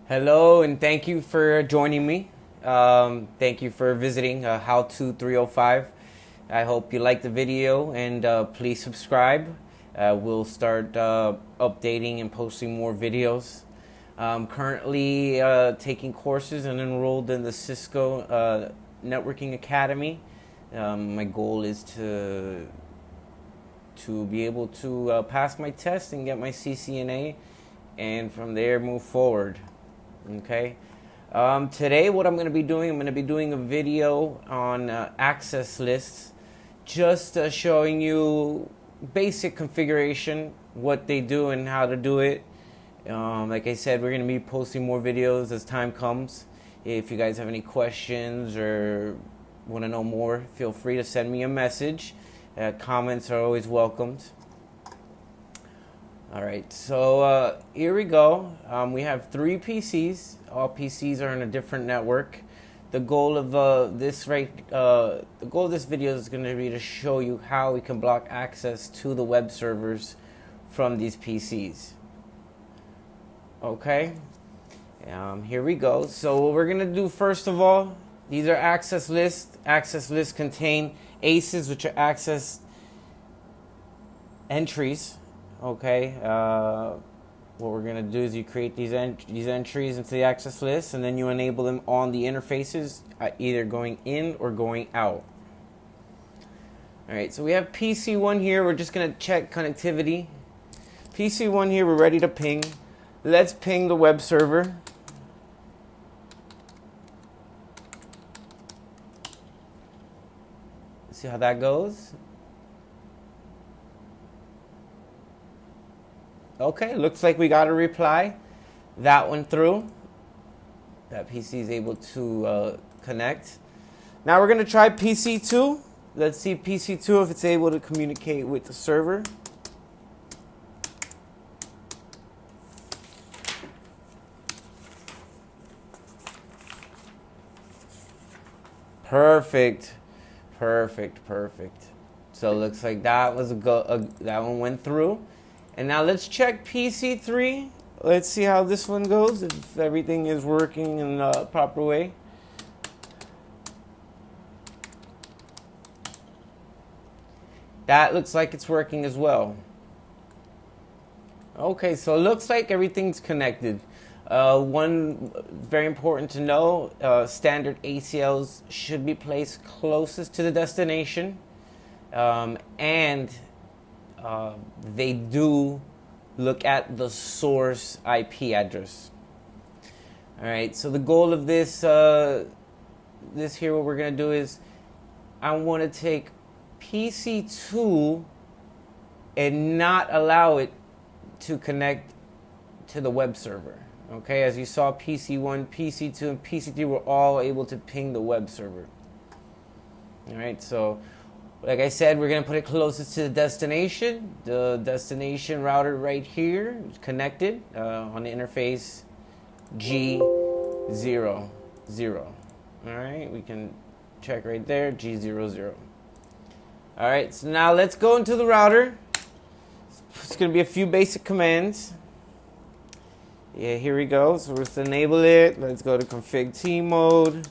Hello, and thank you for joining me. Thank you for visiting How To 305. I hope you liked the video, and please subscribe. We'll start updating and posting more videos. I'm currently taking courses and enrolled in the Cisco Networking Academy. My goal is to be able to pass my test and get my CCNA, and from there move forward. Okay. Today what I'm going to be doing a video on access lists, just showing you basic configuration, what they do and how to do it. Like I said, we're going to be posting more videos as time comes. If you guys have any questions or want to know more, feel free to send me a message. Comments are always welcomed. Alright, so here we go. We have 3 PCs. All PCs are in a different network. The goal of this video is going to be to show you how we can block access to the web servers from these PCs. Okay, here we go. So what we're going to do first of all, these are access lists. Access lists contain ACEs, which are access entries. Okay, what we're going to do is you create these entries into the access list, and then you enable them on the interfaces, either going in or going out. Alright, so we have PC1 here. We're just going to check connectivity. PC1 here, we're ready to ping. Let's ping the web server. See how that goes. Okay, looks like we got a reply. That went through. That PC is able to connect. Now we're going to try PC2. Let's see PC2 if it's able to communicate with the server. Perfect. So it looks like that was that one went through. And now let's check PC3. Let's see how this one goes, if everything is working in the proper way. That looks like it's working as well. Okay, so it looks like everything's connected. One very important to know, standard ACLs should be placed closest to the destination, and they do look at the source IP address. Alright, so the goal of this here, what we're going to do is I want to take PC2 and not allow it to connect to the web server. Okay, as you saw, PC1, PC2, and PC3 were all able to ping the web server. Alright, so like I said, we're going to put it closest to the destination. The destination router right here is connected on the interface G00. Alright, we can check right there, G00. Alright, so now let's go into the router. It's going to be a few basic commands. Yeah, here we go. So let's enable it. Let's go to config T mode.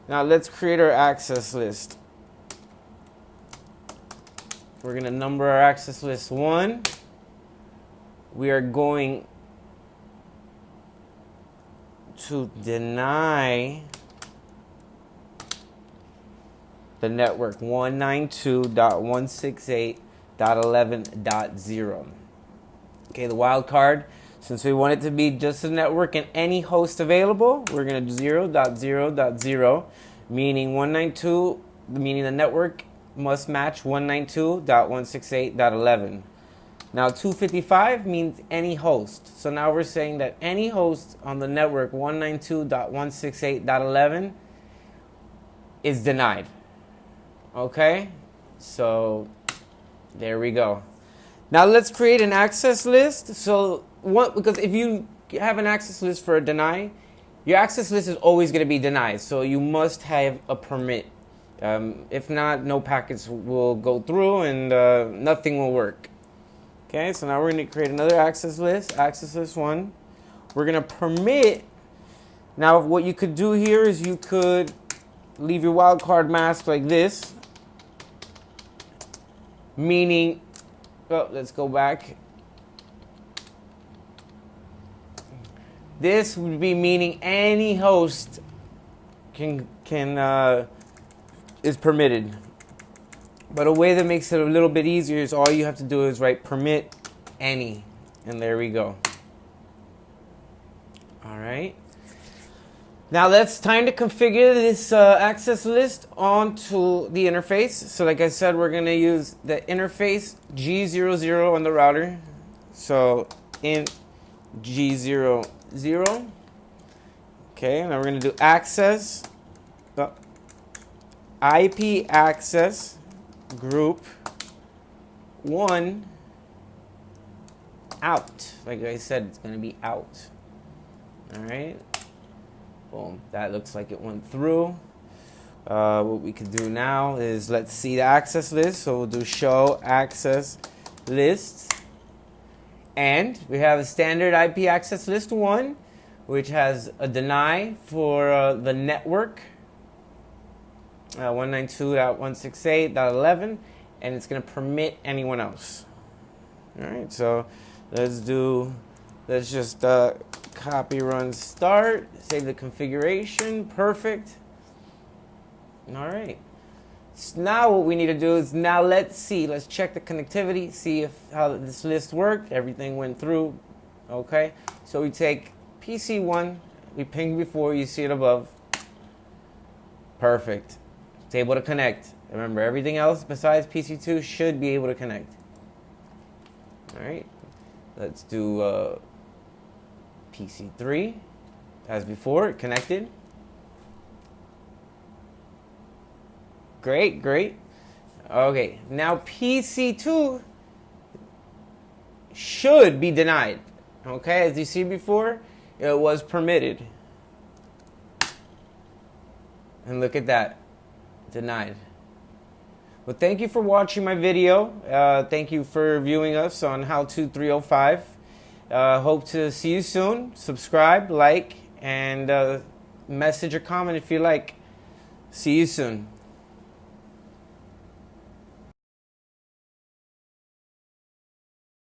Now let's create our access list. We're going to number our access list 1. We are going to deny the network 192.168.11.0. Okay, the wildcard, since we want it to be just a network and any host available, we're going to do 0.0.0, meaning the network must match 192.168.11. Now 255 means any host. So now we're saying that any host on the network 192.168.11 is denied. Okay? So there we go. Now let's create an access list. So because if you have an access list for a deny, your access list is always going to be denied. So you must have a permit. If not, no packets will go through and nothing will work. Okay, so now we're going to create another access list 1. we're going to permit. Now, what you could do here is you could leave your wildcard mask like this, meaning, oh, let's go back. This would be meaning any host is permitted. But a way that makes it a little bit easier is all you have to do is write permit any, and there we go. All right. Now it's time to configure this access list onto the interface. So like I said, we're going to use the interface G00 on the router. So in G00. Okay, now we're going to do access, IP access group 1 out. Like I said, it's going to be out. All right. Boom. That looks like it went through. What we could do now is let's see the access list. So we'll do show access lists. And we have a standard IP access list 1, which has a deny for the network 192.168.11, and it's going to permit anyone else. All right, so let's just copy run start, save the configuration, perfect. All right. So now what we need to do is let's check the connectivity, see how this list worked. Everything went through. Okay, so we take PC1, we pinged before, you see it above. Perfect. It's able to connect. Remember, everything else besides PC2 should be able to connect. All right, let's do PC3 as before, it connected. Great. Okay, now PC2 should be denied. Okay, as you see before, it was permitted. And look at that, denied. Well, thank you for watching my video. Thank you for viewing us on How To 305. Hope to see you soon. Subscribe, like, and message or comment if you like. See you soon.